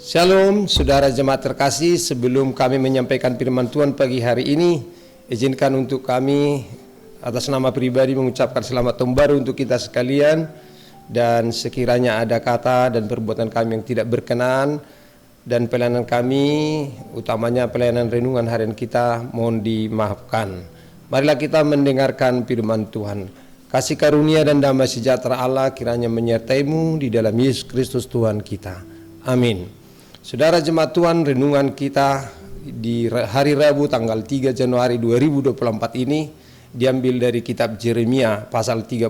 Shalom, saudara jemaat terkasih. Sebelum kami menyampaikan firman Tuhan pagi hari ini, izinkan untuk kami atas nama pribadi mengucapkan selamat tahun baru untuk kita sekalian. Dan sekiranya ada kata dan perbuatan kami yang tidak berkenan dan pelayanan kami, utamanya pelayanan renungan harian kita, mohon dimaafkan. Marilah kita mendengarkan firman Tuhan. Kasih karunia dan damai sejahtera Allah kiranya menyertaimu di dalam Yesus Kristus Tuhan kita. Amin. Saudara jemaat Tuhan, renungan kita di hari Rabu tanggal 3 Januari 2024 ini diambil dari kitab Yeremia pasal 31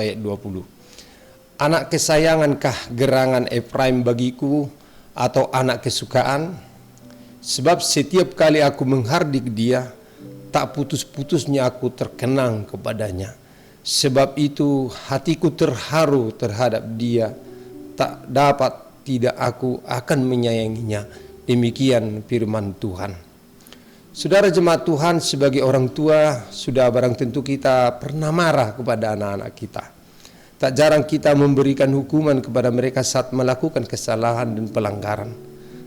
ayat 20. Anak kesayangankah gerangan Efraim bagiku, atau anak kesukaan? Sebab setiap kali aku menghardik dia, tak putus-putusnya aku terkenang kepadanya. Sebab itu hatiku terharu terhadap dia, tak dapat tidak aku akan menyayanginya. Demikian firman Tuhan. Saudara jemaat Tuhan, sebagai orang tua sudah barang tentu kita pernah marah kepada anak-anak kita. Tak jarang kita memberikan hukuman kepada mereka saat melakukan kesalahan dan pelanggaran.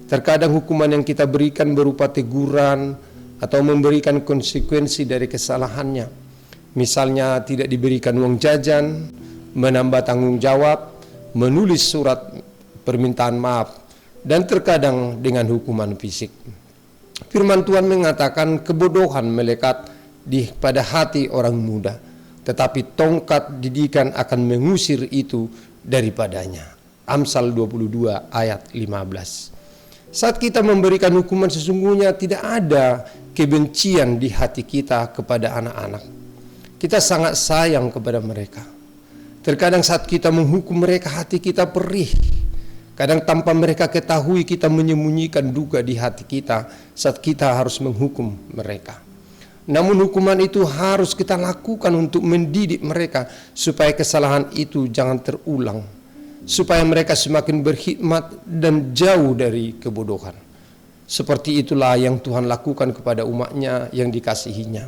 Terkadang hukuman yang kita berikan berupa teguran atau memberikan konsekuensi dari kesalahannya. Misalnya tidak diberikan uang jajan, menambah tanggung jawab, menulis surat permintaan maaf, dan terkadang dengan hukuman fisik. Firman Tuhan mengatakan kebodohan melekat pada hati orang muda, tetapi tongkat didikan akan mengusir itu daripadanya. Amsal 22 ayat 15. Saat kita memberikan hukuman, sesungguhnya tidak ada kebencian di hati kita kepada anak-anak. Kita sangat sayang kepada mereka. Terkadang saat kita menghukum mereka, hati kita perih. Kadang tanpa mereka ketahui kita menyembunyikan duka di hati kita saat kita harus menghukum mereka. Namun hukuman itu harus kita lakukan untuk mendidik mereka supaya kesalahan itu jangan terulang, supaya mereka semakin berkhidmat dan jauh dari kebodohan. Seperti itulah yang Tuhan lakukan kepada umatnya yang dikasihinya.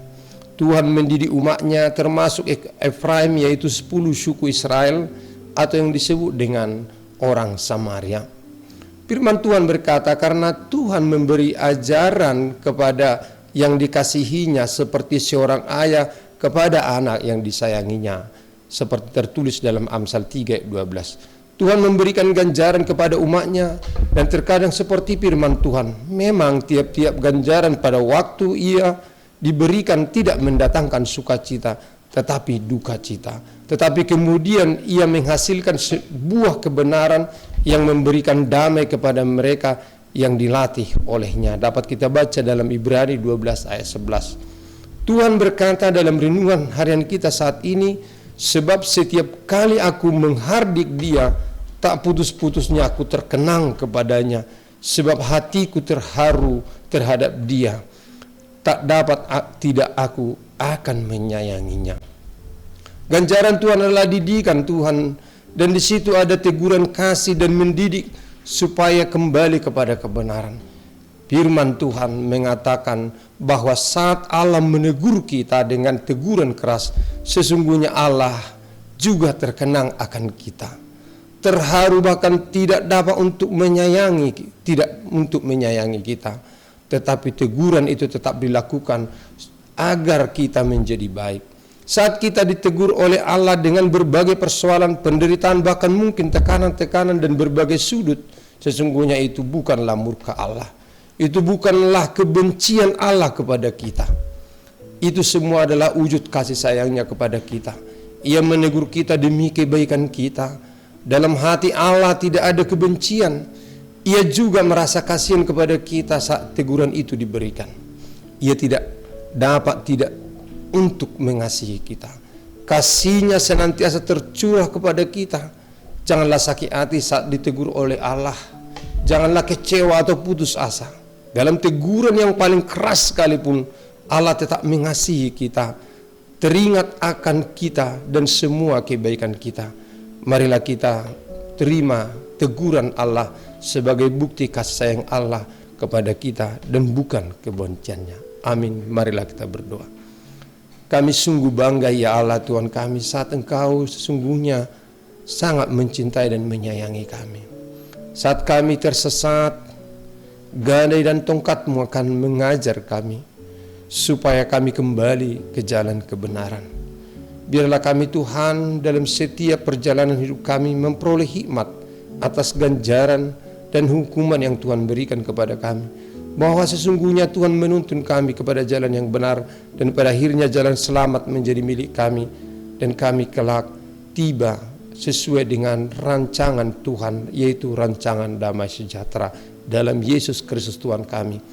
Tuhan mendidik umatnya termasuk Efraim, yaitu 10 suku Israel atau yang disebut dengan orang Samaria. Firman Tuhan berkata, karena Tuhan memberi ajaran kepada yang dikasihinya seperti seorang ayah kepada anak yang disayanginya, seperti tertulis dalam Amsal 3 ayat 12. Tuhan memberikan ganjaran kepada umatnya, dan terkadang seperti firman Tuhan, memang tiap-tiap ganjaran pada waktu ia diberikan tidak mendatangkan sukacita, tetapi duka cita. Tetapi kemudian ia menghasilkan sebuah kebenaran yang memberikan damai kepada mereka yang dilatih olehnya. Dapat kita baca dalam Ibrani 12 ayat 11. Tuhan berkata dalam renungan harian kita saat ini, sebab setiap kali aku menghardik dia, tak putus-putusnya aku terkenang kepadanya. Sebab hatiku terharu terhadap dia, tak dapat tidak aku akan menyayanginya. Ganjaran Tuhan adalah didikan Tuhan, dan di situ ada teguran kasih dan mendidik supaya kembali kepada kebenaran. Firman Tuhan mengatakan bahwa saat Allah menegur kita dengan teguran keras, sesungguhnya Allah juga terkenang akan kita. Terharu bahkan tidak dapat untuk menyayangi kita. Tetapi teguran itu tetap dilakukan agar kita menjadi baik. Saat kita ditegur oleh Allah dengan berbagai persoalan, penderitaan, bahkan mungkin tekanan-tekanan dan berbagai sudut, sesungguhnya itu bukanlah murka Allah. Itu bukanlah kebencian Allah kepada kita. Itu semua adalah wujud kasih sayangnya kepada kita. Ia menegur kita demi kebaikan kita. Dalam hati Allah tidak ada kebencian. Ia juga merasa kasihan kepada kita saat teguran itu diberikan. Ia tidak untuk mengasihi kita. Kasihnya senantiasa tercurah kepada kita. Janganlah sakit hati saat ditegur oleh Allah. Janganlah kecewa atau putus asa. Dalam teguran yang paling keras sekalipun, Allah tetap mengasihi kita, teringat akan kita dan semua kebaikan kita. Marilah kita terima teguran Allah sebagai bukti kasih sayang Allah kepada kita dan bukan kebenciannya. Amin. Marilah kita berdoa. Kami sungguh bangga ya Allah Tuhan kami, saat Engkau sesungguhnya sangat mencintai dan menyayangi kami. Saat kami tersesat, gadai dan tongkat-Mu akan mengajar kami, supaya kami kembali ke jalan kebenaran. Biarlah kami Tuhan dalam setiap perjalanan hidup kami memperoleh hikmat atas ganjaran dan hukuman yang Tuhan berikan kepada kami, bahwa sesungguhnya Tuhan menuntun kami kepada jalan yang benar, dan pada akhirnya jalan selamat menjadi milik kami, dan kami kelak tiba sesuai dengan rancangan Tuhan, yaitu rancangan damai sejahtera dalam Yesus Kristus Tuhan kami.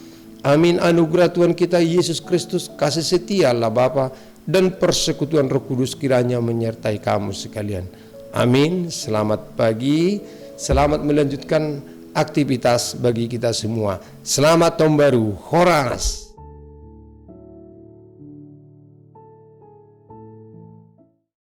Amin. Anugerah Tuhan kita Yesus Kristus, kasih setia Allah Bapa, dan persekutuan Roh Kudus kiranya menyertai kamu sekalian. Amin. Selamat pagi, selamat melanjutkan aktivitas bagi kita semua. Selamat tahun baru, Horas.